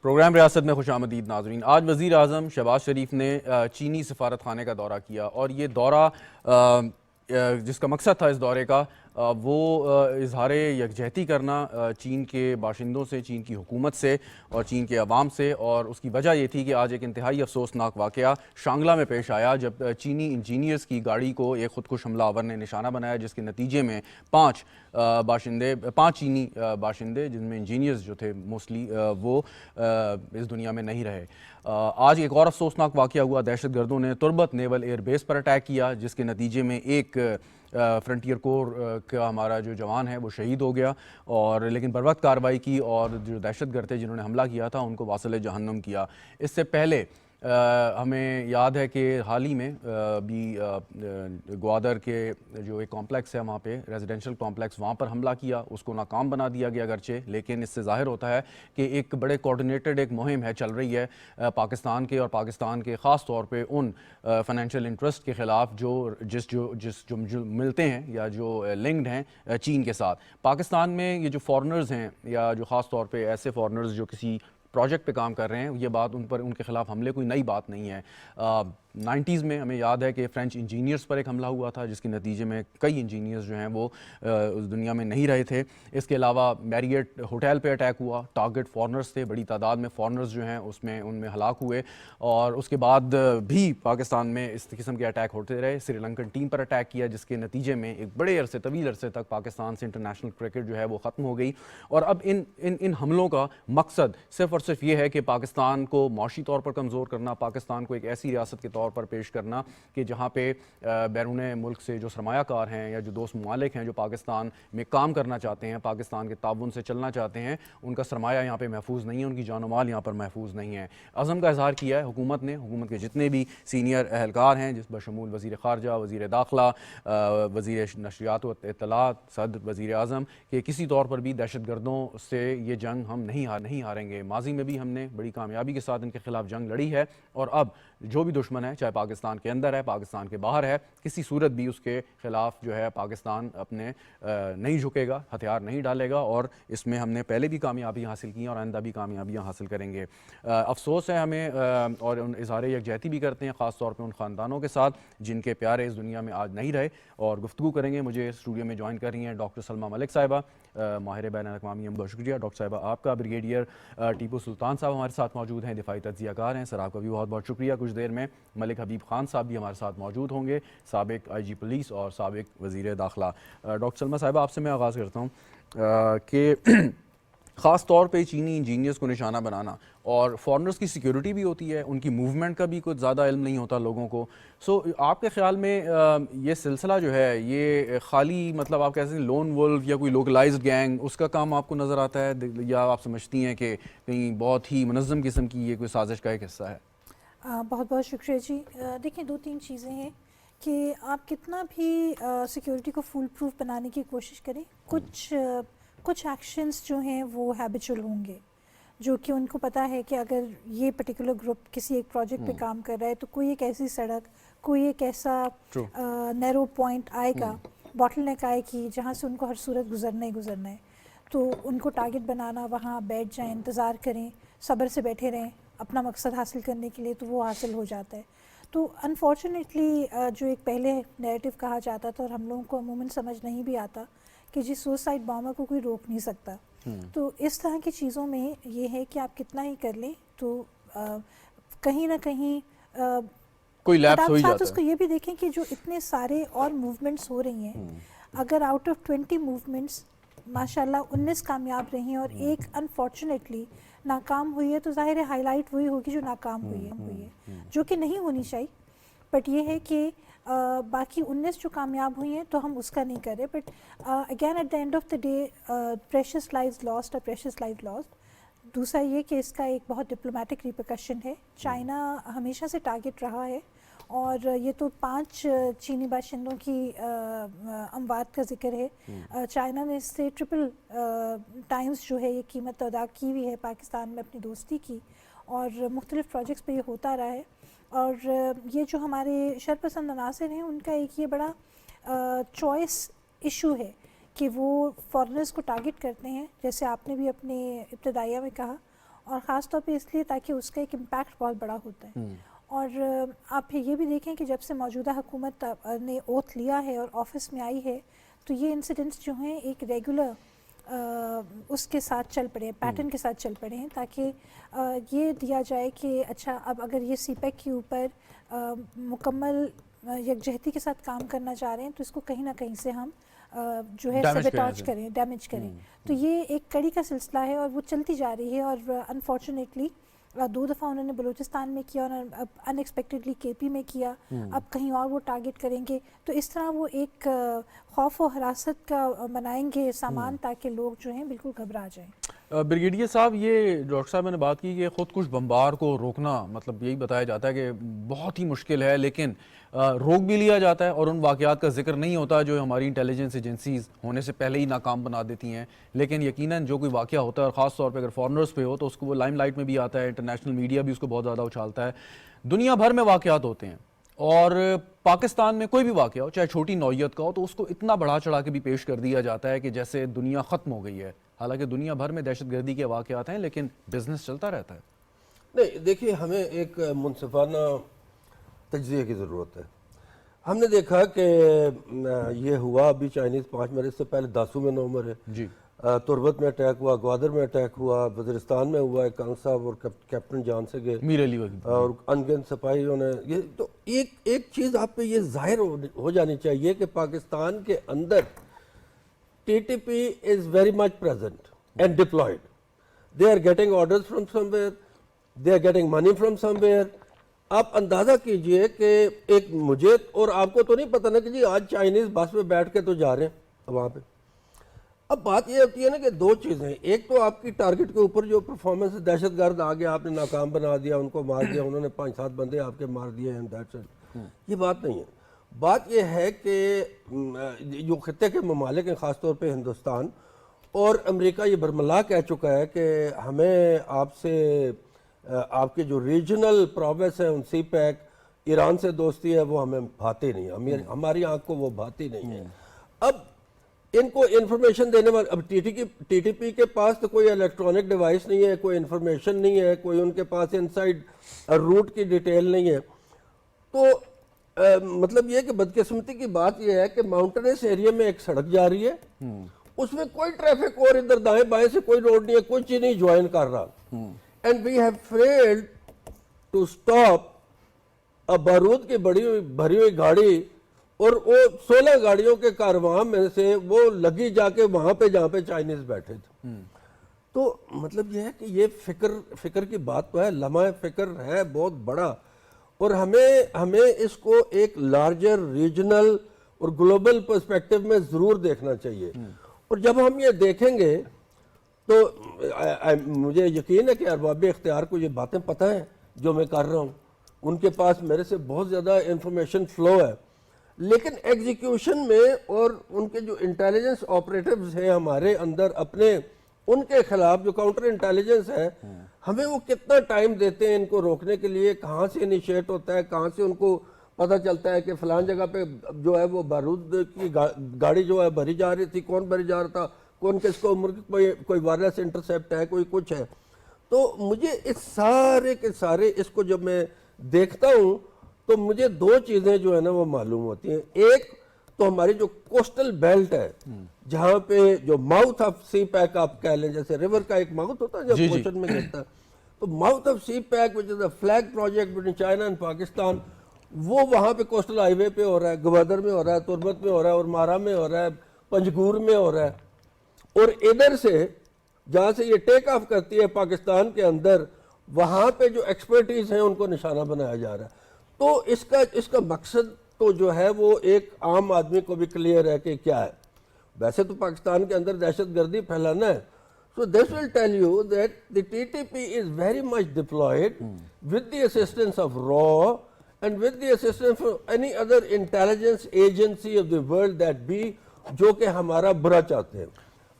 Programme ریاست میں خوش آمدید ناظرین. آج وزیر اعظم شہباز شریف نے چینی سفارت خانے کا دورہ کیا اور یہ دورہ جس کا مقصد تھا اس دورے کا وہ اظہار یکجہتی کرنا چین کے باشندوں سے، چین کی حکومت سے اور چین کے عوام سے. اور اس کی وجہ یہ تھی کہ آج ایک انتہائی افسوسناک واقعہ شانگلہ میں پیش آیا جب چینی انجینئرز کی گاڑی کو ایک خودکش حملہ آور نے نشانہ بنایا، جس کے نتیجے میں پانچ چینی باشندے جن میں انجینئرز جو تھے موسٹلی وہ اس دنیا میں نہیں رہے. آج ایک اور افسوسناک واقعہ ہوا. دہشت گردوں نے تربت نیول ایئر بیس پر اٹیک کیا، جس کے نتیجے میں ایک فرنٹیئر کور کا ہمارا جو جوان ہے وہ شہید ہو گیا. اور لیکن بروقت کارروائی کی اور جو دہشت گرد تھے جنہوں نے حملہ کیا تھا ان کو واصل جہنم کیا. اس سے پہلے ہمیں یاد ہے کہ حال ہی میں بھی گوادر کے جو ایک کمپلیکس ہے وہاں پہ ریزیڈینشل کمپلیکس، وہاں پر حملہ کیا، اس کو ناکام بنا دیا گیا اگرچہ، لیکن اس سے ظاہر ہوتا ہے کہ ایک بڑے کوارڈینیٹڈ ایک مہم ہے چل رہی ہے پاکستان کے اور پاکستان کے خاص طور پہ ان فائنینشیل انٹرسٹ کے خلاف جو ملتے ہیں یا جو لنکڈ ہیں چین کے ساتھ. پاکستان میں یہ جو فارنرز ہیں یا جو خاص طور پہ ایسے فارنرز جو کسی پروجیکٹ پہ کام کر رہے ہیں، یہ بات ان کے خلاف حملے کوئی نئی بات نہیں ہے. 90s میں ہمیں یاد ہے کہ فرینچ انجینئرز پر ایک حملہ ہوا تھا جس کے نتیجے میں کئی انجینئرز جو ہیں وہ اس دنیا میں نہیں رہے تھے. اس کے علاوہ میریٹ ہوٹل پہ اٹیک ہوا، ٹارگٹ فارنرز تھے، بڑی تعداد میں فارنرز جو ہیں ان میں ہلاک ہوئے. اور اس کے بعد بھی پاکستان میں اس قسم کے اٹیک ہوتے رہے. سری لنکن ٹیم پر اٹیک کیا جس کے نتیجے میں ایک بڑے طویل عرصے تک پاکستان سے انٹرنیشنل کرکٹ جو ہے وہ ختم ہو گئی. اور اب ان حملوں کا مقصد صرف اور صرف یہ ہے کہ پاکستان کو معاشی طور پر کمزور کرنا، پاکستان کو ایک ایسی ریاست کے طور پر پیش کرنا کہ جہاں پہ بیرون ملک سے جو سرمایہ کار ہیں یا جو دوست ممالک ہیں جو پاکستان میں کام کرنا چاہتے ہیں، پاکستان کے تعاون سے چلنا چاہتے ہیں، ان کا سرمایہ یہاں پہ محفوظ نہیں ہے، ان کی جان و مال یہاں پر محفوظ نہیں ہے. عزم کا اظہار کیا ہے حکومت نے، حکومت کے جتنے بھی سینئر اہلکار ہیں جس بشمول وزیر خارجہ، وزیر داخلہ، وزیر نشریات و اطلاعات، صدر، وزیر اعظم، کہ کسی طور پر بھی دہشت گردوں سے یہ جنگ ہم نہیں ہاریں گے. ماضی میں بھی ہم نے بڑی کامیابی کے ساتھ ان کے خلاف جنگ لڑی ہے اور اب جو بھی دشمن ہے، چاہے پاکستان کے اندر ہے، پاکستان کے باہر ہے، کسی صورت بھی اس کے خلاف جو ہے پاکستان اپنے نہیں جھکے گا، ہتھیار نہیں ڈالے گا. اور اس میں ہم نے پہلے بھی کامیابی حاصل کی اور آئندہ بھی کامیابیاں حاصل کریں گے. افسوس ہے ہمیں اور اظہار یکجہتی بھی کرتے ہیں خاص طور پہ ان خاندانوں کے ساتھ جن کے پیارے اس دنیا میں آج نہیں رہے. اور گفتگو کریں گے. مجھے اسٹوڈیو میں جوائن کر رہی ہیں ڈاکٹر سلمیٰ ملک صاحبہ، ماہر بین الاقوامی. بہت شکریہ ڈاکٹر صاحبہ آپ کا. بریگیڈیئر ٹیپو سلطان صاحب ہمارے ساتھ موجود ہیں، دفاعی تجزیہ کار ہیں. سر آپ کا بھی بہت بہت شکریہ. کچھ دیر میں ملک حبیب خان صاحب بھی ہمارے ساتھ موجود ہوں گے، سابق آئی جی پولیس اور سابق وزیر داخلہ. ڈاکٹر سلمیٰ صاحبہ آپ سے میں آغاز کرتا ہوں کہ خاص طور پہ چینی انجینئرز کو نشانہ بنانا اور فارنرز کی سیکیورٹی بھی ہوتی ہے، ان کی موومنٹ کا بھی کچھ زیادہ علم نہیں ہوتا لوگوں کو. آپ کے خیال میں یہ سلسلہ جو ہے یہ خالی مطلب آپ کہتے ہیں لون وولف یا کوئی لوکلائزڈ گینگ اس کا کام آپ کو نظر آتا ہے، یا آپ سمجھتی ہیں کہ کہیں بہت ہی منظم قسم کی یہ کوئی سازش کا ایک حصہ ہے؟ بہت بہت شکریہ جی. دیکھیں دو تین چیزیں ہیں کہ آپ کتنا بھی سیکیورٹی کو فول پروف بنانے کی کوشش کریں، کچھ ایکشنز جو ہیں وہ ہیبیچول ہوں گے، جو کہ ان کو پتہ ہے کہ اگر یہ پرٹیکولر گروپ کسی ایک پروجیکٹ پہ کام کر رہا ہے تو کوئی ایک ایسی سڑک، کوئی ایک ایسا نیرو پوائنٹ آئے گا، باٹل نیک آئے گی جہاں سے ان کو ہر صورت گزرنا ہے. تو ان کو ٹارگٹ بنانا، وہاں بیٹھ جائیں، انتظار کریں، صبر سے بیٹھے رہیں اپنا مقصد حاصل کرنے کے لیے، تو وہ حاصل ہو جاتا ہے. تو انفارچونیٹلی جو ایک پہلے نیریٹو کہا جاتا تھا اور ہم لوگوں کو عموماً سمجھ نہیں بھی آتا کہ جی سوسائڈ بامبر کو کوئی روک نہیں سکتا. تو اس طرح کی چیزوں میں یہ ہے کہ آپ کتنا ہی کر لیں تو کہیں نہ کہیں کوئی لیپس ہو ہی جاتا ہے. اس کو یہ بھی دیکھیں کہ جو اتنے سارے اور موومنٹس ہو رہی ہیں، اگر آؤٹ آف 20 موومنٹس ماشاءاللہ 19 کامیاب رہی ہیں اور ایک انفارچونیٹلی ناکام ہوئی ہے، تو ظاہر ہے ہائی لائٹ وہی ہوگی جو ناکام ہوئی ہے، جو کہ نہیں ہونی چاہیے. بٹ یہ ہے کہ باقی 19 جو کامیاب ہوئی ہیں تو ہم اس کا نہیں کر رہے. But again at the end of the day precious life lost. دوسرا یہ کہ اس کا ایک بہت ڈپلومیٹک ریپرکشن ہے. چائنا ہمیشہ سے ٹارگٹ رہا ہے اور یہ تو 5 چینی باشندوں کی اموات کا ذکر ہے. چائنا نے اس سے ٹرپل ٹائمز جو ہے یہ قیمت ادا کی ہوئی ہے پاکستان میں اپنی دوستی کی، اور مختلف پروجیکٹس پہ یہ ہوتا رہا ہے. اور یہ جو ہمارے شرپسند عناصر ہیں ان کا ایک یہ بڑا چوائس ایشو ہے کہ وہ فارنرز کو ٹارگٹ کرتے ہیں، جیسے آپ نے بھی اپنے ابتدائیہ میں کہا، اور خاص طور پہ اس لیے تاکہ اس کا ایک امپیکٹ بہت بڑا ہوتا ہے. اور آپ یہ بھی دیکھیں کہ جب سے موجودہ حکومت نے اوتھ لیا ہے اور آفس میں آئی ہے تو یہ انسیڈنٹس جو ہیں ایک ریگولر اس کے ساتھ چل پڑے ہیں, پیٹرن کے ساتھ چل پڑے ہیں, تاکہ یہ دیا جائے کہ اچھا اب اگر یہ سی پیک کے اوپر مکمل یکجہتی کے ساتھ کام کرنا چاہ رہے ہیں تو اس کو کہیں نہ کہیں سے ہم جو ہے سیبوٹاج کریں, ڈیمیج کریں. تو یہ ایک کڑی کا سلسلہ ہے اور وہ چلتی جا رہی ہے. اور انفارچونیٹلی 2 دفعہ انہوں نے بلوچستان میں کیا, اور اب ان ایکسپیکٹڈلی کے پی میں کیا, اب کہیں اور وہ ٹارگٹ کریں گے. تو اس طرح وہ ایک خوف و حراست کا بنائیں گے سامان تاکہ لوگ جو ہیں بالکل گھبرا جائیں. بریگیڈیئر صاحب, یہ ڈاکٹر صاحب نے بات کی کہ خود کش بمبار کو روکنا, مطلب یہی بتایا جاتا ہے کہ بہت ہی مشکل ہے, لیکن روک بھی لیا جاتا ہے اور ان واقعات کا ذکر نہیں ہوتا جو ہماری انٹیلیجنس ایجنسیز ہونے سے پہلے ہی ناکام بنا دیتی ہیں. لیکن یقیناً جو کوئی واقعہ ہوتا ہے اور خاص طور پہ اگر فارنرز پہ ہو تو اس کو وہ لائم لائٹ میں بھی آتا ہے, انٹرنیشنل میڈیا بھی اس کو بہت زیادہ اچھالتا ہے. دنیا بھر میں واقعات ہوتے ہیں اور پاکستان میں کوئی بھی واقعہ ہو, چاہے چھوٹی نوعیت کا ہو, تو اس کو اتنا بڑھا چڑھا کے بھی پیش کر دیا جاتا ہے کہ جیسے دنیا ختم ہو گئی ہے. حالانکہ دنیا بھر میں دہشت گردی کے واقعات ہیں لیکن بزنس چلتا رہتا ہے. نہیں دیکھیے, ہمیں ایک منصفانہ تجزیے کی ضرورت ہے. ہم نے دیکھا کہ یہ ہوا ابھی چائنیز 5 مرے, اس سے پہلے داسو میں 9 مرے, جی, تربت میں اٹیک ہوا, گوادر میں اٹیک ہوا, وزیرستان میں ہوا, ایک کنگ صاحب اور کیپٹن جان سے گئے, میر علی وکیل, اور انگن سپاہیوں نے. یہ تو ایک چیز آپ پہ یہ ظاہر ہو جانی چاہیے کہ پاکستان کے اندر TTP is very much present and deployed. They are getting orders from somewhere, they are getting money from somewhere. آپ اندازہ کیجئے کہ ایک مجھے اور آپ کو تو نہیں پتہ نا کہ جی آج چائنیز بس میں بیٹھ کے تو جا رہے ہیں وہاں پہ. اب بات یہ ہوتی ہے نا کہ 2 چیزیں, ایک تو آپ کی ٹارگٹ کے اوپر جو پرفارمنس, دہشت گرد آگے آپ نے ناکام بنا دیا, ان کو مار دیا, انہوں نے 5-7 بندے آپ کے مار دیے ہیں, یہ بات نہیں ہے. بات یہ ہے کہ جو خطے کے ممالک ہیں, خاص طور پہ ہندوستان اور امریکہ, یہ برملا کہہ چکا ہے کہ ہمیں آپ سے آپ کے جو ریجنل پرووینس ہیں ان سی پیک, ایران سے دوستی ہے, وہ ہمیں بھاتی نہیں ہے, ہماری آنکھ کو وہ بھاتی نہیں ہے. اب ان کو انفارمیشن دینے والے, اب TTP کے پاس تو کوئی الیکٹرانک ڈیوائس نہیں ہے, کوئی انفارمیشن نہیں ہے, کوئی ان کے پاس انسائڈ روٹ کی ڈیٹیل نہیں ہے. تو مطلب یہ کہ بدقسمتی کی بات یہ ہے کہ ماؤنٹینس ایریا میں ایک سڑک جا رہی ہے, اس میں کوئی ٹریفک اور ادھر دائیں بائیں سے کوئی روڈ نہیں ہے, کوئی چیز نہیں جوائن کر رہا. And we have failed to stop بارود کی بھری ہوئی گاڑی, اور وہ 16 گاڑیوں کے کارواں میں سے وہ لگی جا کے وہاں پہ جہاں پہ چائنیز بیٹھے تھے. تو مطلب یہ ہے کہ یہ فکر کی بات تو ہے, لمحہ فکر ہے بہت بڑا, اور ہمیں اس کو ایک لارجر ریجنل اور گلوبل پرسپیکٹو میں ضرور دیکھنا چاہیے. اور جب ہم یہ دیکھیں گے تو مجھے یقین ہے کہ ارباب اختیار کو یہ باتیں پتہ ہیں جو میں کر رہا ہوں, ان کے پاس میرے سے بہت زیادہ انفارمیشن فلو ہے, لیکن ایگزیکیوشن میں اور ان کے جو انٹیلیجنس آپریٹیوز ہیں ہمارے اندر اپنے, ان کے خلاف جو کاؤنٹر انٹیلیجنس ہے, ہمیں وہ کتنا ٹائم دیتے ہیں ان کو روکنے کے لیے, کہاں سے انیشیٹ ہوتا ہے, کہاں سے ان کو پتہ چلتا ہے کہ فلان جگہ پہ جو ہے وہ بارود کی گاڑی جو ہے بھری جا رہی تھی, کون بھری جا رہا تھا, کون کس کو عمر کوئی وائرلیس انٹرسیپٹ ہے, کوئی کچھ ہے. تو مجھے اس سارے کے سارے اس کو جب میں دیکھتا ہوں تو مجھے 2 چیزیں جو ہے نا وہ معلوم ہوتی ہیں. ایک تو ہماری جو کوسٹل بیلٹ ہے, جہاں پہ جو ماؤتھ آف سی پیک آپ کہہ لیں, جیسے ریور کا ایک ماؤتھ ہوتا ہے جب اوشن میں گرتا ہے, تو mouth of CPEC which is a flag project between China and Pakistan, وہ وہاں پہ کوسٹل ہائی وے پہ ہو رہا ہے, گوادر میں ہو رہا ہے, تربت میں ہو رہا ہے, اور مارا میں ہو رہا ہے, پنجگور میں ہو رہا ہے. اور ادھر سے جہاں سے یہ ٹیک آف کرتی ہے پاکستان کے اندر, وہاں پہ جو ایکسپرٹیز ہیں ان کو نشانہ بنایا جا رہا ہے. تو اس کا مقصد تو جو ہے وہ ایک عام آدمی کو بھی کلیئر ہے کہ کیا ہے. ویسے تو پاکستان کے اندر دہشت گردی پھیلانا ہے. So this will tell you that the TTP is very much deployed with the assistance of RAW and with the assistance of any other intelligence agency of the world that be, جو کہ ہمارا برا چاہتے ہیں.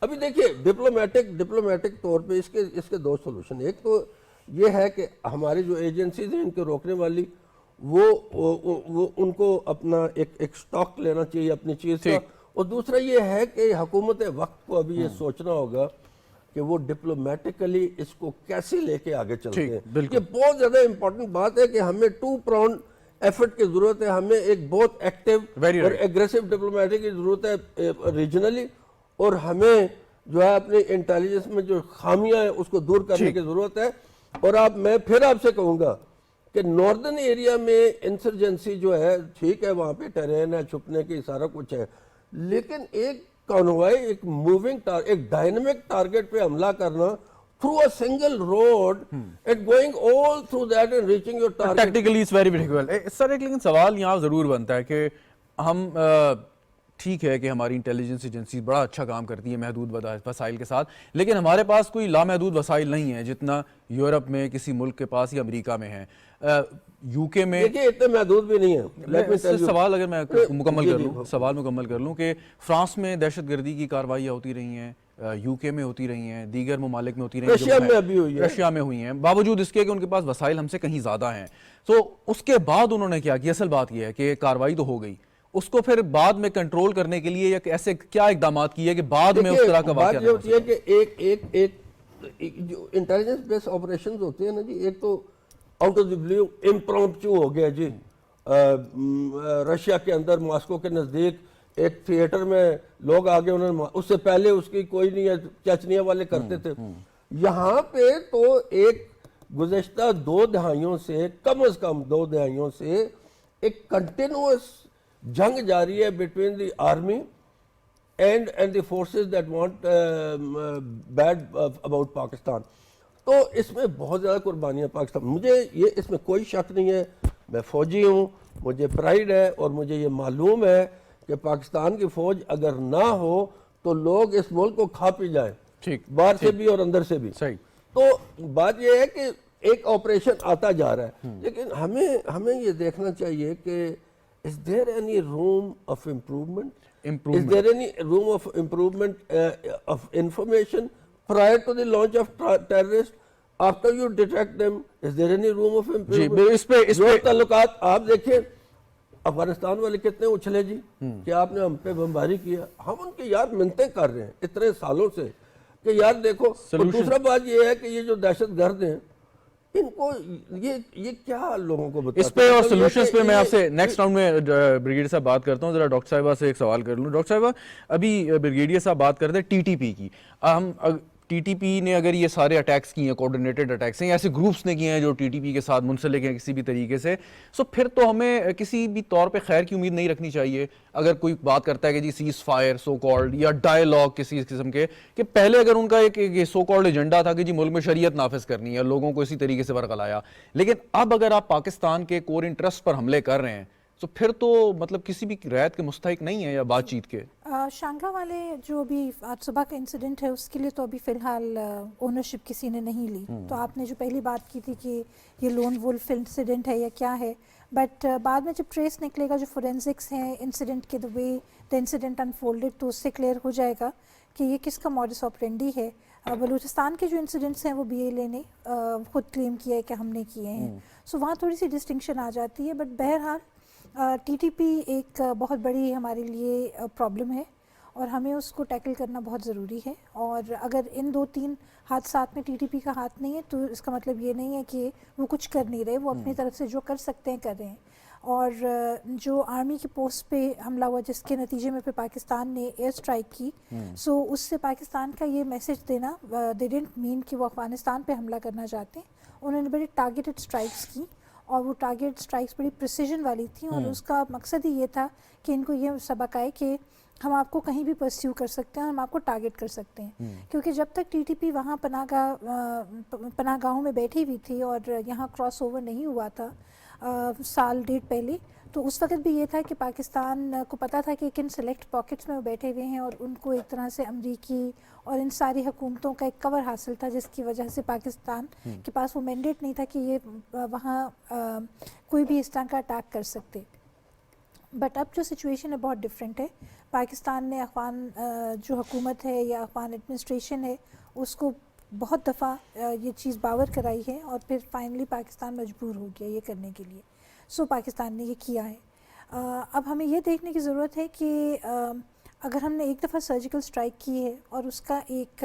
ابھی دیکھیے diplomatic طور پہ اس کے 2 سولوشن. ایک تو یہ ہے کہ ہماری جو ایجنسیز ہیں ان کے روکنے والی, وہ ان کو اپنا ایک سٹاک لینا چاہیے اپنی چیز کا. اور دوسرا یہ ہے کہ حکومت وقت کو ابھی یہ سوچنا ہوگا کہ وہ ڈپلومیٹکلی اس کو کیسے لے کے آگے چلتے ٹھیک، ہیں. بالکل. یہ بہت زیادہ امپورٹنٹ بات ہے کہ ہمیں 2 pronged ایفرٹ کی ضرورت ہے. ہمیں ایک بہت ایکٹیو Very اور right. ایگریسو ڈپلومیٹک کی ضرورت ہے ریجنلی, اور ہمیں جو ہے اپنے انٹیلیجنس میں جو خامیاں ہیں اس کو دور کرنے کی ضرورت ہے. اور میں پھر آپ سے کہوں گا کہ ناردرن ایریا میں انسرجنسی جو ہے ٹھیک ہے, وہاں پہ ٹرین ہے, چھپنے کی سارا کچھ ہے, لیکن ایک کانوائی, ایک موونگ ایک ڈائنامک ٹارگٹ پہ حملہ کرنا through a single road and going all through that and reaching your target. Tactically it's very difficult. Sir ایک لیکن سوال یہاں ضرور بنتا ہے کہ ہم ٹھیک ہے کہ ہماری انٹیلیجنس ایجنسیز بڑا اچھا کام کرتی ہیں محدود وسائل کے ساتھ, لیکن ہمارے پاس کوئی لامحدود وسائل نہیں ہیں جتنا یورپ میں کسی ملک کے پاس یا امریکہ میں ہیں. یو کے میں دیکھیے اتنے محدود بھی نہیں ہیں. سوال اگر میں سوال مکمل کر لوں کہ فرانس میں دہشت گردی کی کارروائیاں ہوتی رہی ہیں, یو کے میں ہوتی رہی ہیں, دیگر ممالک میں ہوتی رہی ہیں, رشیا میں ہوئی ہیں, باوجود اس کے کہ ان کے پاس وسائل ہم سے کہیں زیادہ ہیں. تو اس کے بعد انہوں نے کیا اصل بات یہ ہے کہ کارروائی تو ہو گئی, اس کو پھر بعد میں کنٹرول کرنے کے لیے یا ایسے کیا اقدامات کیے کہ بعد میں اس طرح کا واقعہ بات یہ ہوتی ہے کہ ایک جو انٹیلیجنس بیس آپریشنز ہوتے ہیں نا جی, ایک تو آؤٹ آف دی بلیو امپرومپچو ہو گیا جی. رشیا کے اندر ماسکو کے نزدیک ایک تھیٹر میں لوگ آگے, انہوں نے اس سے پہلے اس کی کوئی نہیں ہے, چچنیا والے کرتے تھے. یہاں پہ تو ایک گزشتہ 2 دہائیوں سے, کم از کم 2 دہائیوں سے ایک کنٹینوس جنگ جاری ہے between the army and the forces that want bad about Pakistan. تو اس میں بہت زیادہ قربانیاں پاکستان, مجھے یہ اس میں کوئی شک نہیں ہے, میں فوجی ہوں, مجھے پرائیڈ ہے, اور مجھے یہ معلوم ہے کہ پاکستان کی فوج اگر نہ ہو تو لوگ اس ملک کو کھا پی جائیں, باہر سے بھی اور اندر سے بھی. تو بات یہ ہے کہ ایک آپریشن آتا جا رہا ہے, لیکن ہمیں یہ دیکھنا چاہیے کہ is there any room of improvement? Is there any room of improvement of information prior to the launch of terrorists? After you detect them, is there any room of improvement? جو تعلقات آپ دیکھیں, افغانستان والے کتنے اچھلے جی کہ آپ نے ہم پہ بمباری کیا, ہم ان کی یار منتیں کر رہے ہیں اتنے سالوں سے کہ یار دیکھو. اور دوسرا بات یہ ہے کہ یہ جو دہشت گرد ہیں, ان کو یہ کیا لوگوں کو بتاتے ہیں. اس پہ اور سولوشنز پہ میں آپ سے نیکسٹ راؤنڈ میں بریگیڈیئر صاحب بات کرتا ہوں. ذرا ڈاکٹر صاحبہ سے ایک سوال کر لوں. ڈاکٹر صاحبہ, ابھی بریگیڈیئر صاحب بات کرتے ہیں ٹی ٹی پی کی. ہم ٹی ٹی پی نے اگر یہ سارے اٹیکس کیے ہیں, کوآرڈینیٹڈ اٹیکس ہیں, ایسے گروپس نے کیے ہیں جو ٹی ٹی پی کے ساتھ منسلک ہیں کسی بھی طریقے سے, سو پھر تو ہمیں کسی بھی طور پہ خیر کی امید نہیں رکھنی چاہیے اگر کوئی بات کرتا ہے کہ جی سیز فائر سو کالڈ یا ڈائیلاگ کسی قسم کے, کہ پہلے اگر ان کا ایک سو کالڈ ایجنڈا تھا کہ جی ملک میں شریعت نافذ کرنی ہے, لوگوں کو اسی طریقے سے ورغلایا, لیکن اب اگر آپ پاکستان کے کور انٹرسٹ پر حملے کر رہے ہیں تو پھر تو مطلب کسی بھی رعایت کے مستحق نہیں ہے یا بات چیت کے. شانگھا والے جو ابھی آج صبح کا انسیڈنٹ ہے اس کے لیے تو ابھی فی الحال اونرشپ کسی نے نہیں لی. تو آپ نے جو پہلی بات کی تھی کہ یہ لون وولف انسیڈنٹ ہے یا کیا ہے, بٹ بعد میں جب ٹریس نکلے گا, جو فورینزکس ہیں انسیڈنٹ کے, دا وے دا انسیڈنٹ انفولڈڈ, تو اس سے کلیئر ہو جائے گا کہ یہ کس کا ماڈس آپرینڈی ہے. بلوچستان کے جو انسیڈنٹس ہیں وہ بی ایل اے نے خود کلیم کیا ہے کہ ہم نے کیے ہیں, سو وہاں تھوڑی سی ڈسٹنکشن آ جاتی ہے. بٹ بہرحال ٹی ٹی پی ایک بہت بڑی ہمارے لیے پرابلم ہے اور ہمیں اس کو ٹیکل کرنا بہت ضروری ہے. اور اگر ان 2-3 حادثات میں ٹی ٹی پی کا ہاتھ نہیں ہے تو اس کا مطلب یہ نہیں ہے کہ وہ کچھ کر نہیں رہے, وہ اپنی طرف سے جو کر سکتے ہیں کر رہے ہیں. اور جو آرمی کی پوسٹ پہ حملہ ہوا جس کے نتیجے میں پھر پاکستان نے ایئر اسٹرائک کی, سو اس سے پاکستان کا یہ میسج دینا, دے ڈنٹ مین کہ وہ افغانستان پہ حملہ کرنا چاہتے ہیں. انہوں نے بڑی ٹارگیٹڈ اسٹرائکس کی اور وہ ٹارگیٹ اسٹرائکس بڑی پریسیجن والی تھیں, اور اس کا مقصد ہی یہ تھا کہ ان کو یہ سبق آئے کہ ہم آپ کو کہیں بھی پرسیو کر سکتے ہیں, ہم آپ کو ٹارگیٹ کر سکتے ہیں. کیونکہ جب تک ٹی ٹی پی وہاں پناہ گاہوں میں بیٹھی ہوئی تھی اور یہاں کراس اوور نہیں ہوا تھا سال 1.5 پہلے, تو اس وقت بھی یہ تھا کہ پاکستان کو پتہ تھا کہ کن سلیکٹ پاکٹس میں وہ بیٹھے ہوئے ہیں, اور ان کو ایک طرح سے امریکی اور ان ساری حکومتوں کا ایک کور حاصل تھا جس کی وجہ سے پاکستان کے پاس وہ مینڈیٹ نہیں تھا کہ یہ وہاں کوئی بھی اس طرح کا اٹیک کر سکتے. بٹ اب جو سچویشن ہے بہت ڈفرینٹ ہے. پاکستان نے افغان جو حکومت ہے یا افغان ایڈمنسٹریشن ہے اس کو بہت دفعہ یہ چیز باور کرائی ہے, اور پھر فائنلی پاکستان مجبور ہو گیا یہ کرنے کے لیے. سو پاکستان نے یہ کیا ہے. اب ہمیں یہ دیکھنے کی ضرورت ہے کہ اگر ہم نے ایک دفعہ سرجیکل اسٹرائک کی ہے اور اس کا ایک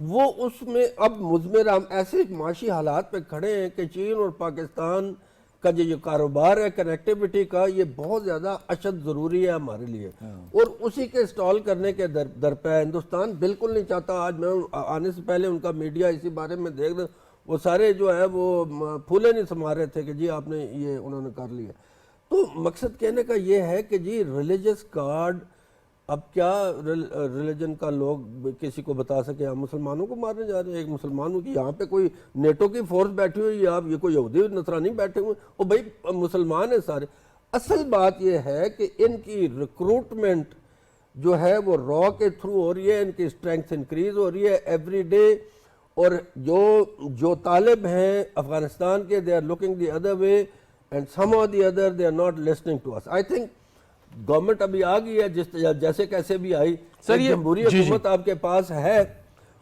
وہ اس میں اب مضمر ہم ایسے معاشی حالات پہ کھڑے ہیں کہ چین اور پاکستان کا جو کاروبار ہے کنیکٹیوٹی کا یہ بہت زیادہ اشد ضروری ہے ہمارے لیے، اور اسی کے اسٹال کرنے کے درپے ہندوستان بالکل نہیں چاہتا. آج میں آنے سے پہلے ان کا میڈیا اسی بارے میں دیکھ رہا، وہ سارے جو ہے وہ پھولے نہیں سما رہے تھے کہ جی آپ نے یہ انہوں نے کر لیا. تو مقصد کہنے کا یہ ہے کہ جی ریلیجس کارڈ، اب کیا ریلیجن کا لوگ کسی کو بتا سکے ہم مسلمانوں کو مارنے جا رہے ہیں؟ ایک مسلمانوں کی یہاں پہ کوئی نیٹو کی فورس بیٹھی ہوئی ہے، آپ یہ کوئی یہودی نصرانی بیٹھے ہوئے، وہ بھائی مسلمان ہیں سارے. اصل بات یہ ہے کہ ان کی ریکروٹمنٹ جو ہے وہ را کے تھرو ہو رہی ہے، ان کی اسٹرینگتھ انکریز ہو رہی ہے ایوری ڈے، اور جو طالب ہیں افغانستان کے they are looking the other way and somehow the other they are not listening to us. I think government ابھی آ گئی ہے جیسے کیسے بھی آئی، جمہوری حکومت آپ کے پاس ہے،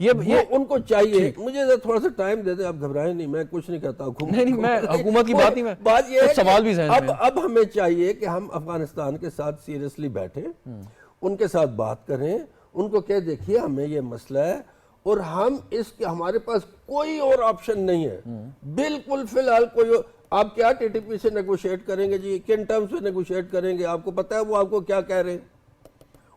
یہ ان کو چاہیے. مجھے تھوڑا سا ٹائم دے دیں، آپ گھبرائیں نہیں، میں کچھ نہیں کہتا حکومت کی بات نہیں، میں بات یہ ہے سوال بھی ذہن میں اب ہمیں چاہیے کہ ہم افغانستان کے ساتھ سیریسلی بیٹھیں، ان کے ساتھ بات کریں، ان کو کہہ دیکھیے ہمیں یہ مسئلہ ہے اور ہم اس کے ہمارے پاس کوئی اور آپشن نہیں ہے بالکل فی الحال کوئی. آپ کیا ٹی ٹی پی سے نیگوشیٹ کریں گے جی؟ کن ٹرمز سے نیگوشیٹ کریں گے؟ آپ کو پتہ ہے وہ آپ کو کیا کہہ رہے ہیں،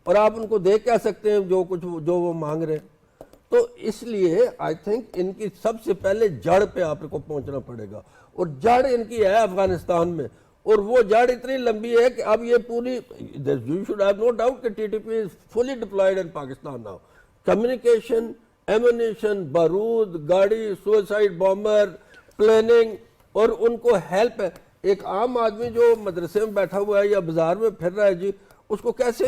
اور آپ ان کو دیکھ کہہ سکتے ہیں جو وہ مانگ رہے ہیں. تو اس لیے آئی تھنک ان کی سب سے پہلے جڑ پہ آپ کو پہنچنا پڑے گا، اور جڑ ان کی ہے افغانستان میں، اور وہ جڑ اتنی لمبی ہے کہ اب یہ پوری you should have no doubt کہ T T P is fully deployed in Pakistan now. Communication, ammunition, بارود، گاڑی، سوئسائڈ بامبر، پلاننگ، اور ان کو ہیلپ ہے. ایک عام آدمی جو مدرسے میں بیٹھا ہوا ہے یا بازار میں پھر رہا ہے جی، اس کو کیسے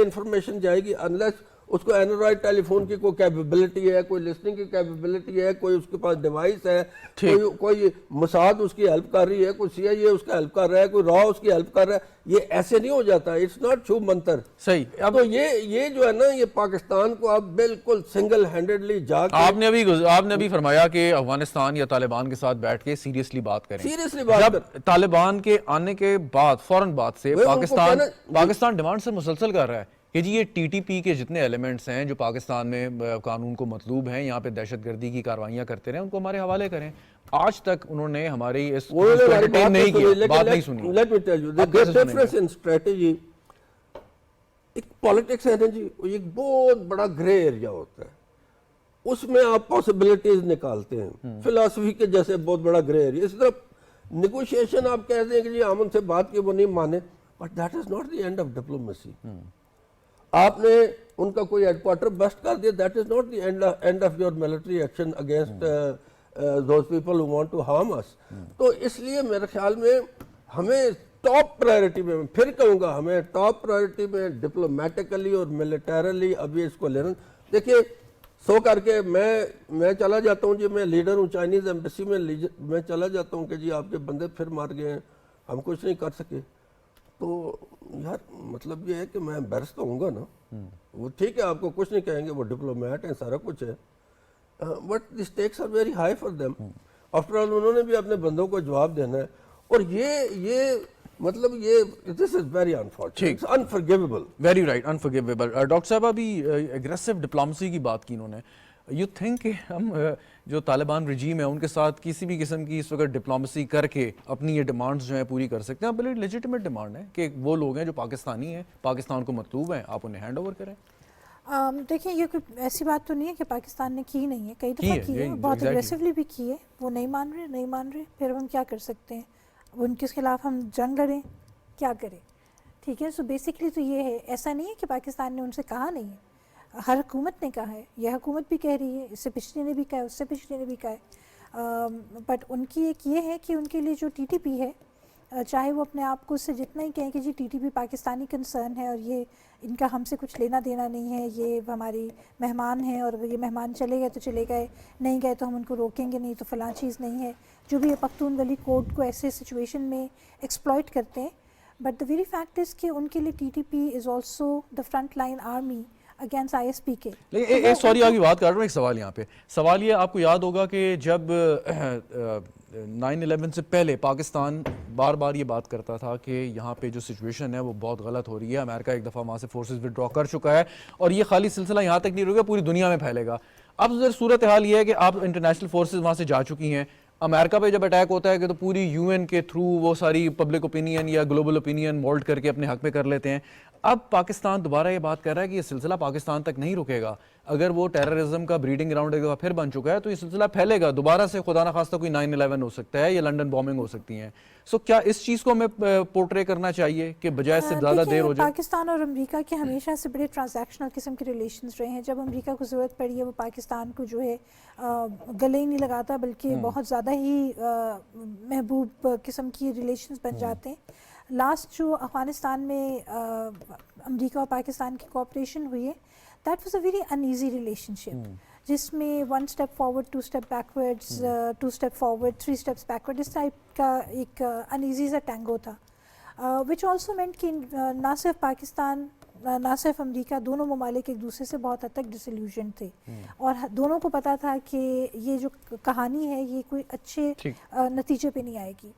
انفارمیشن جائے گی انلیس اس کو اینڈرائڈ ٹیلی فون کی کوئی کیپیبلٹی ہے، کوئی لسننگ کی کیپیبلٹی ہے، کوئی اس کے پاس ڈیوائس ہے، کوئی موساد اس کی ہیلپ کر رہی ہے، کوئی سی آئی اے اس کا ہیلپ کر رہا ہے، کوئی را اس کی ہیلپ کر رہا ہے. یہ ایسے نہیں ہو جاتا، اٹس ناٹ چھو منتر. صحیح. تو یہ جو ہے نا، یہ پاکستان کو اب بالکل سنگل ہینڈڈلی جا کے آپ نے ابھی فرمایا کہ افغانستان یا طالبان کے ساتھ بیٹھ کے سیریسلی بات کریں. جب طالبان کے آنے کے بعد فوراً بعد سے پاکستان ڈیمانڈ سے مسلسل کر رہا ہے کہ جی یہ ٹی ٹی پی کے جتنے ایلیمنٹس ہیں جو پاکستان میں قانون کو مطلوب ہیں، یہاں پہ دہشت گردی کی کارروائیاں کرتے رہے، ان کو ہمارے حوالے کریں. آج تک انہوں نے ہماری اس بات نہیں سنی. Let me tell you, the great difference in strategy، ایک پالیٹکس ہے نا جی، ایک بہت بڑا گرے ایریا ہوتا ہے، اس میں آپ پاسبلٹیز نکالتے ہیں. فلاسفی کے جیسے بہت بڑا گرے ایریا. اس طرح نیگوشیشن آپ کہتے ہیں کہ جی ہم ان سے بات کی وہ نہیں مانے، but that is not the end of diplomacy. آپ نے ان کا کوئی ہیڈ کوارٹر بسٹ کر دیا، that is not the end of your military action against those people who want to harm us. تو اس لیے میرے خیال میں ہمیں ٹاپ پرائرٹی میں، پھر کہوں گا، ہمیں ٹاپ پرائرٹی میں ڈپلومیٹیکلی اور ملیٹرلی ابھی اس کو لینا. دیکھیے سو کر کے میں چلا جاتا ہوں جی، میں لیڈر ہوں چائنیز ایمبیسی میں چلا جاتا ہوں کہ جی آپ کے بندے پھر مار گئے ہیں، ہم کچھ نہیں کر سکے. تو یار مطلب یہ ہے کہ میں امبیرس تو ہوں گا نا. وہ ٹھیک ہے آپ کو کچھ نہیں کہیں گے، وہ ڈپلومیٹ ہیں، سارا کچھ ہے، but the stakes are very high for them. After all انہوں نے بھی اپنے بندوں کو جواب دینا ہے، اور یہ مطلب یہ this is very unfortunate, it's unforgivable. Very right, unforgivable. Doctor صاحب ابھی اگریسو ڈپلومیسی کی بات کی انہوں نے. یو تھنک کہ ہم جو طالبان رجیم ہے ان کے ساتھ کسی بھی قسم کی اس وقت ڈپلومیسی کر کے اپنی یہ ڈیمانڈز جو ہیں پوری کر سکتے ہیں؟ بڑی لیجیٹیمیٹ ڈیمانڈ ہے کہ وہ لوگ ہیں جو پاکستانی ہیں، پاکستان کو مطلوب ہیں، آپ انہیں ہینڈ اوور کریں. دیکھیں یہ کوئی ایسی بات تو نہیں ہے کہ پاکستان نے کی نہیں ہے، کئی دفعہ کی ہے، بہت اگریسولی بھی کی ہے. وہ نہیں مان رہے، پھر ہم کیا کر سکتے ہیں؟ ان کے خلاف ہم جنگ لڑیں، کیا کریں؟ ٹھیک ہے. سو بیسکلی تو یہ ہے، ایسا نہیں ہے کہ پاکستان نے ان سے کہا نہیں ہے، ہر حکومت نے کہا ہے، یہ حکومت بھی کہہ رہی ہے، اس سے پچھلے نے بھی کہا ہے، اس سے پچھلے نے بھی کہا ہے. بٹ ان کی ایک یہ ہے کہ ان کے لیے جو ٹی ٹی پی ہے، چاہے وہ اپنے آپ کو اس سے جتنا ہی کہیں کہ جی T T P Pakistani concern ہے اور یہ ان کا ہم سے کچھ لینا دینا نہیں ہے، یہ ہماری مہمان ہیں اور یہ مہمان چلے گئے تو چلے گئے، نہیں گئے تو ہم ان کو روکیں گے نہیں، تو فلاں چیز نہیں ہے، جو بھی یہ پختون ولی کوڈ کو ایسے سچویشن میں ایکسپلائٹ کرتے ہیں. But the very fact is کہ ان کے لیے T T P is also the front line army against I S P کے. لیکن سوری آپ کی بات کر رہا ہوں، ایک سوال یہاں پہ. سوال یہ آپ کو یاد ہوگا کہ جب 9/11 سے پہلے پاکستان بار بار یہ بات کرتا تھا کہ یہاں پہ جو سچویشن ہے وہ بہت غلط ہو رہی ہے، امریکہ ایک دفعہ وہاں سے فورسز وڈرا کر چکا ہے اور یہ خالی سلسلہ یہاں تک نہیں رکے گا، پوری دنیا میں پھیلے گا. اب صورتحال یہ ہے کہ آپ انٹرنیشنل فورسز وہاں سے جا چکی ہیں, امریکہ پہ جب اٹیک ہوتا ہے کہ تو پوری یو این کے تھرو وہ ساری پبلک اوپینین یا گلوبل اوپینین مولڈ کر کے اپنے حق میں کر لیتے ہیں. اب پاکستان دوبارہ یہ بات کر رہا ہے کہ یہ سلسلہ پاکستان تک نہیں رکے گا. اگر وہ ٹیررزم کا بریڈنگ گراؤنڈ ایک پھر بن چکا ہے تو یہ سلسلہ پھیلے گا, دوبارہ سے خدا نخواستہ کوئی 9/11 ہو سکتا ہے یا لنڈن بومنگ ہو سکتی ہیں. سو کیا اس چیز کو ہمیں پورٹرے کرنا چاہیے کہ بجائے سے زیادہ دیر ہو جائے؟ پاکستان اور امریکہ کے ہمیشہ سے بڑے ٹرانزیکشنل قسم کے ریلیشنز رہے ہیں. جب امریکہ کو ضرورت پڑی ہے وہ پاکستان کو جو ہے گلے ہی نہیں لگاتا, بلکہ بہت زیادہ ہی محبوب قسم کی ریلیشنز بن جاتے ہیں. لاسٹ جو افغانستان میں امریکہ اور پاکستان کی کوآپریشن ہوئی ہے, that was a very uneasy relationship, جس میں 1 step forward 2 step backwards 2 step forward 3 steps backward, اس ٹائپ کا ایک انایزی سا ٹینگو تھا, وچ آلسو مینٹ کہ نہ صرف پاکستان نہ صرف امریکہ, دونوں ممالک ایک دوسرے سے بہت حد تک ڈسلیوژن تھے اور دونوں کو پتہ تھا کہ یہ جو کہانی ہے یہ کوئی اچھے نتیجے پہ نہیں آئے گی.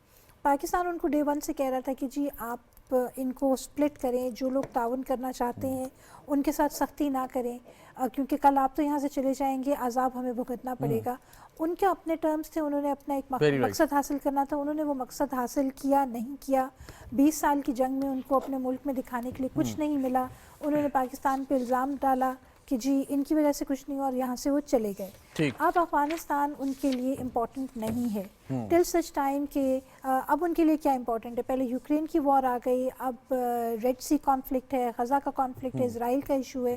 پاکستان ان کو ڈے 1 سے کہہ رہا تھا کہ جی آپ ان کو سپلٹ کریں, جو لوگ تعاون کرنا چاہتے ہیں ان کے ساتھ سختی نہ کریں, کیونکہ کل آپ تو یہاں سے چلے جائیں گے, عذاب ہمیں بھگتنا پڑے گا. ان کے اپنے ٹرمز تھے, انہوں نے اپنا ایک مقصد حاصل کرنا تھا, انہوں نے وہ مقصد حاصل کیا نہیں کیا. 20 سال کی جنگ میں ان کو اپنے ملک میں دکھانے کے لیے کچھ نہیں ملا, انہوں نے پاکستان پہ الزام ڈالا کہ جی ان کی وجہ سے کچھ نہیں ہوا اور یہاں سے وہ چلے گئے. اب افغانستان ان کے لیے امپورٹنٹ نہیں ہے ٹل سچ ٹائم کہ اب ان کے لیے کیا امپورٹنٹ ہے, پہلے یوکرین کی وار آ گئی, اب ریڈ سی کانفلکٹ ہے, غزہ کا کانفلکٹ ہے, اسرائیل کا ایشو ہے,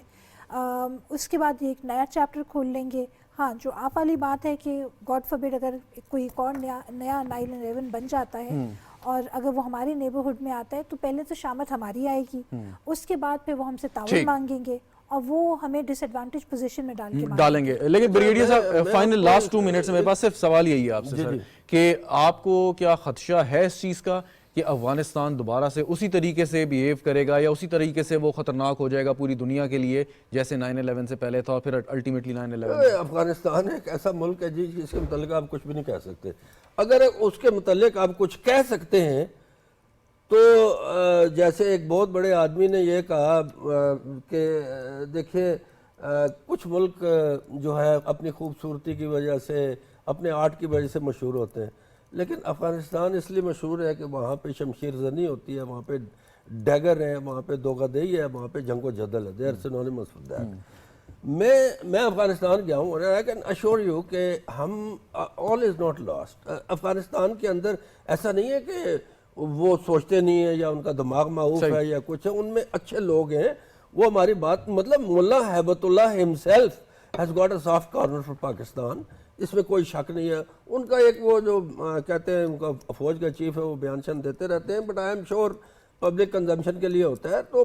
اس کے بعد یہ ایک نیا چیپٹر کھول لیں گے. ہاں جو آپ والی بات ہے کہ گاڈ فوربڈ اگر کوئی ایک اور نیا 9/11 بن جاتا ہے اور اگر وہ ہمارے نیبرہڈ میں آتا ہے تو پہلے تو شامت ہماری آئے گی, اس کے بعد پھر وہ ہم سے تعاون مانگیں گے اور وہ ہمیں ڈس ایڈوانٹیج پوزیشن میں ڈالیں گے. لیکن بریگیڈیئر صاحب فائنل لاسٹ 2 منٹس میرے پاس صرف سوال یہی ہے آپ سے سر کہ آپ کو کیا خدشہ ہے اس چیز کا کہ افغانستان دوبارہ سے اسی طریقے سے بیہیو کرے گا یا اسی طریقے سے وہ خطرناک ہو جائے گا پوری دنیا کے لیے جیسے 9/11 سے پہلے تھا اور پھر الٹیمیٹلی 9/11؟ افغانستان ایک ایسا ملک ہے جی جس کے متعلق آپ کچھ بھی نہیں کہہ سکتے. اگر اس کے متعلق آپ کچھ کہہ سکتے ہیں تو جیسے ایک بہت بڑے آدمی نے یہ کہا کہ دیکھیے کچھ ملک جو ہے اپنی خوبصورتی کی وجہ سے اپنے آرٹ کی وجہ سے مشہور ہوتے ہیں, لیکن افغانستان اس لیے مشہور ہے کہ وہاں پہ شمشیر زنی ہوتی ہے, وہاں پہ ڈیگر ہے, وہاں پہ دوغدئی ہے, وہاں پہ جنگ و جدل ہے. They are synonyms with that. میں افغانستان گیا ہوں اور آئی کین اشور یو کہ ہم آل از ناٹ لاسٹ. افغانستان کے اندر ایسا نہیں ہے کہ وہ سوچتے نہیں ہیں یا ان کا دماغ معوف ہے یا کچھ ہے, ان میں اچھے لوگ ہیں. وہ ہماری بات مطلب ملا ہیبت اللہ himself has got a soft corner for Pakistan, اس میں کوئی شک نہیں ہے. ان کا ایک وہ جو کہتے ہیں ان کا فوج کا چیف ہے وہ بیان شان دیتے رہتے ہیں, but I am sure public consumption کے لیے ہوتا ہے. تو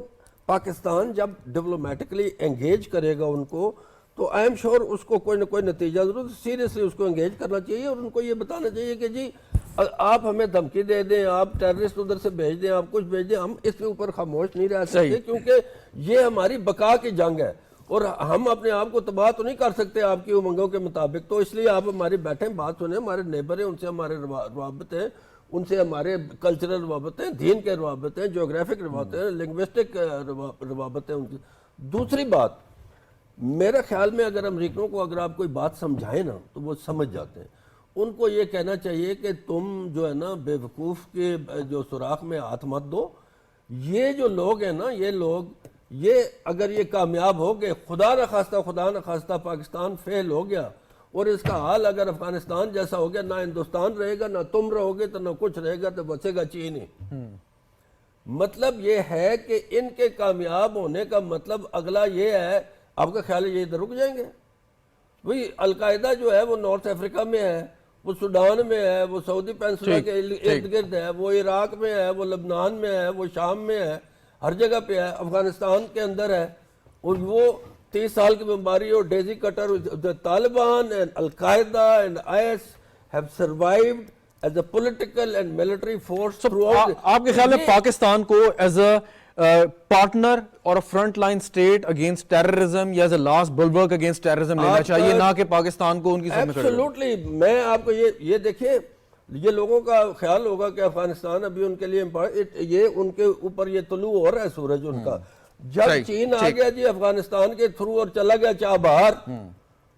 پاکستان جب ڈپلومیٹکلی انگیج کرے گا ان کو تو آئی ایم شیور اس کو کوئی نہ کوئی نتیجہ ضرور سیریسلی اس کو انگیج کرنا چاہیے اور ان کو یہ بتانا چاہیے کہ جی آپ ہمیں دھمکی دے دیں, آپ ٹیررسٹ ادھر سے بھیج دیں, آپ کچھ بھیج دیں, ہم اس کے اوپر خاموش نہیں رہ سکتے کیونکہ یہ ہماری بقا کی جنگ ہے اور ہم اپنے آپ کو تباہ تو نہیں کر سکتے آپ کی امنگوں کے مطابق. تو اس لیے آپ ہماری بیٹھیں, بات سنیں, ہمارے نیبر ہیں ان سے ہمارے روابط ہیں, ان سے ہمارے کلچرل روابط ہیں, دین کے روابط ہیں, جیوگرافک روابط ہیں, لنگوسٹک روابط ہیں ان کی. دوسری بات میرے خیال میں اگر امریکنوں کو اگر آپ کوئی بات سمجھائیں نا تو وہ سمجھ جاتے ہیں. ان کو یہ کہنا چاہیے کہ تم جو ہے نا بے وقوف کے جو سوراخ میں ہاتھ مت دو. یہ جو لوگ ہیں نا یہ لوگ یہ اگر یہ کامیاب ہو گئے, خدا نخواستہ پاکستان فیل ہو گیا اور اس کا حال اگر افغانستان جیسا ہو گیا, نہ ہندوستان رہے گا, نہ تم رہو گے, تو نہ کچھ رہے گا, تو بچے گا چین ہی. مطلب یہ ہے کہ ان کے کامیاب ہونے کا مطلب اگلا یہ ہے, آپ کا خیال ہے یہ ادھر رک جائیں گے؟ وہی القاعدہ جو ہے وہ نارتھ افریقہ میں ہے, وہ سوڈان میں ہے, وہ سعودی پینسولا کے ارد گرد ہے, وہ عراق میں ہے, وہ لبنان میں ہے, وہ شام میں ہے, ہر جگہ پہ ہے, افغانستان کے اندر ہے. اور وہ 30 سال کی بیماری اور dizzy cutter, Taliban and al Qaeda and IS have survived as a political and military force throughout. آپ کے خیال میں پاکستان کو ایز اے پارٹنر اور front line state against terrorism یا as a last bulwark against terrorism لینا چاہیے, نہ کہ پاکستان کو ان کی سب میں کھڑے؟ ایبسولوٹلی. میں آپ کو یہ دیکھیں, یہ لوگوں کا خیال ہوگا کہ افغانستان ابھی ان کے لیے یہ ان کے اوپر یہ طلوع ہو رہا ہے سورج ان کا. جب چین آ گیا جی افغانستان کے تھرو اور چلا گیا چاہ باہر,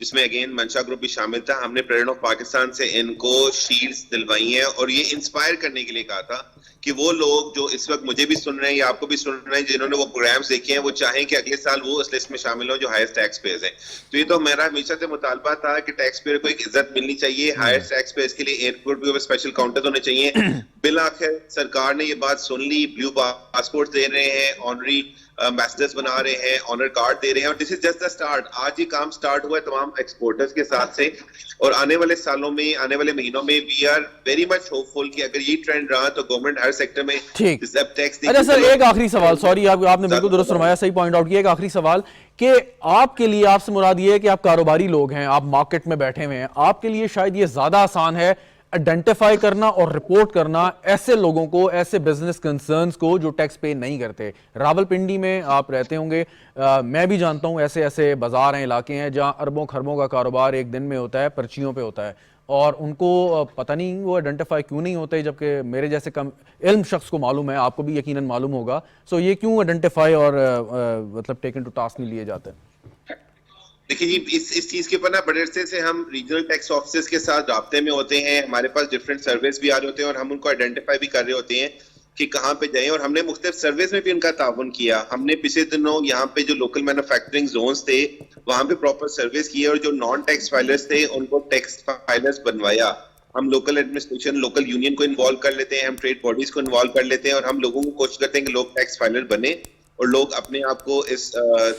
جس میں اگین منشا گروپ بھی شامل تھا. ہم نے پریزیڈنٹ آف پاکستان سے ان کو شیلڈز دلوائی ہیں اور یہ انسپائر کرنے کے لیے کہا تھا کہ وہ لوگ جو اس وقت مجھے بھی سن رہے ہیں یا آپ کو بھی سن رہے ہیں جنہوں نے وہ پروگرامز دیکھے ہیں وہ چاہیں کہ اگلے سال وہ اس لسٹ میں شامل ہوں جو ہائیسٹ ٹیکس پیئرز ہیں. تو یہ تو میرا ہمیشہ سے مطالبہ تھا کہ ٹیکس پیئر کو ایک عزت ملنی چاہیے. ہائیسٹ ٹیکس پیئرز کے لیے ایئرپورٹ پہ اسپیشل کاؤنٹر ہونے چاہیے. بالآخر سرکار نے یہ بات سن لی, بلیو پاسپورٹ دے رہے ہیں, آنری ایمبیسڈرز بنا رہے ہیں, آنر کارڈ دے رہے ہیں, اور دس از جسٹ دا سٹارٹ. آج یہ کام سٹارٹ ہوا ہے تمام ایکسپورٹرز کے ساتھ سے, اور آنے والے سالوں میں, آنے والے مہینوں میں we are very much hopeful کہ اگر یہ ٹرینڈ رہا تو گورنمنٹ ہر سیکٹر میں ٹیکس. اچھا سر, ایک آخری سوال, سوری آپ نے بالکل درست فرمایا, صحیح پوائنٹ آؤٹ کیا. ایک آخری سوال کہ آپ کے لیے, آپ سے مراد یہ ہے کہ آپ کاروباری لوگ ہیں, آپ مارکیٹ میں بیٹھے ہوئے ہیں, آپ کے لیے شاید یہ زیادہ آسان ہے آئیڈینٹیفائی کرنا اور رپورٹ کرنا ایسے لوگوں کو, ایسے بزنس کنسرنز کو جو ٹیکس پے نہیں کرتے. راولپنڈی میں آپ رہتے ہوں گے, میں بھی جانتا ہوں ایسے ایسے بازار ہیں, علاقے ہیں جہاں اربوں خربوں کا کاروبار ایک دن میں ہوتا ہے, پرچیوں پہ ہوتا ہے, اور ان کو پتہ نہیں وہ آئیڈینٹیفائی کیوں نہیں ہوتے, جبکہ میرے جیسے کم علم شخص کو معلوم ہے, آپ کو بھی یقیناً معلوم ہوگا. سو یہ کیوں آئیڈینٹیفائی اور مطلب ٹیکن ٹو ٹاسک نہیں لیے جاتے؟ دیکھیے جی, اس چیز کے اوپر نا بڑے عرصے سے ہم ریجنل ٹیکس آفیسز کے ساتھ رابطے میں ہوتے ہیں. ہمارے پاس ڈفرینٹ سرویز بھی آ رہے ہوتے ہیں اور ہم ان کو آئیڈینٹیفائی بھی کر رہے ہوتے ہیں کہ کہاں پہ جائیں, اور ہم نے مختلف سرویز میں بھی ان کا تعاون کیا. ہم نے پچھلے دنوں یہاں پہ جو لوکل مینوفیکچرنگ زونز تھے وہاں پہ پراپر سروس کیے, اور جو نان ٹیکس فائلرز تھے ان کو ٹیکس فائلرز بنوایا. ہم لوکل ایڈمنسٹریشن, لوکل یونین کو انوالو کر لیتے ہیں, ہم ٹریڈ باڈیز کو انوالو کر لیتے ہیں, اور ہم لوگوں کو کوشش کرتے ہیں کہ لوگ ٹیکس فائلر بنے اور لوگ اپنے آپ کو اس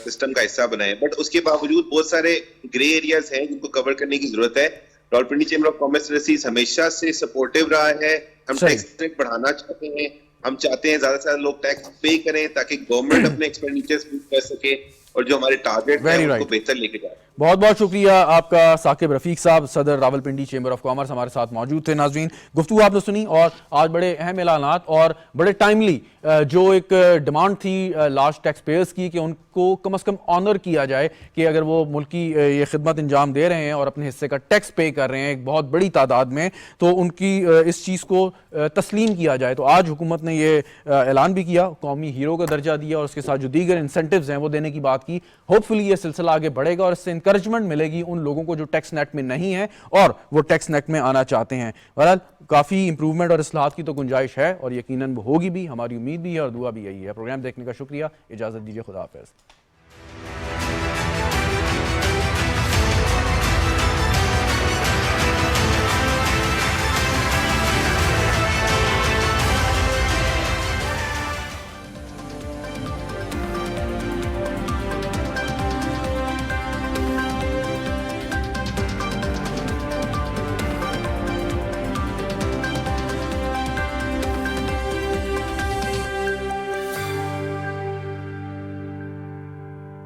سسٹم کا حصہ بنائیں. بٹ اس کے باوجود بہت سارے گرے ایریاز ہیں جن کو کور کرنے کی ضرورت ہے. راولپنڈی چیمبر آف کامرس رسیز ہمیشہ سے سپورٹیو رہا ہے. ہم ٹیکس ریٹ بڑھانا چاہتے ہیں, ہم چاہتے ہیں زیادہ سے زیادہ لوگ ٹیکس پے کریں تاکہ گورنمنٹ اپنے ایکسپینڈیچرز پوری کر سکے اور جو ہمارے ٹارگیٹ ہیں ان کو بہتر لے کے جائے. بہت بہت شکریہ آپ کا ثاقب رفیق صاحب, صدر راولپنڈی چیمبر آف کامرس ہمارے ساتھ موجود تھے. ناظرین, گفتگو آپ نے سنی اور آج بڑے اہم اعلانات اور بڑے ٹائملی جو ایک ڈیمانڈ تھی لارج ٹیکس پیئرز کی کہ ان کو کم از کم آنر کیا جائے کہ اگر وہ ملکی یہ خدمت انجام دے رہے ہیں اور اپنے حصے کا ٹیکس پے کر رہے ہیں ایک بہت بڑی تعداد میں, تو ان کی اس چیز کو تسلیم کیا جائے. تو آج حکومت نے یہ اعلان بھی کیا, قومی ہیرو کا درجہ دیا اور اس کے ساتھ جو دیگر انسینٹیوز ہیں وہ دینے کی بات کی. ہوپ فلی یہ سلسلہ آگے بڑھے گا اور اس سے انکریجمنٹ ملے گی ان لوگوں کو جو ٹیکس نیٹ میں نہیں ہیں اور وہ ٹیکس نیٹ میں آنا چاہتے ہیں. بہرحال کافی امپروومنٹ اور اصلاحات کی تو گنجائش ہے اور یقیناً وہ ہوگی بھی, ہماری امید بھی ہے اور دعا بھی یہی ہے. پروگرام دیکھنے کا شکریہ, اجازت دیجیے, خدا حافظ.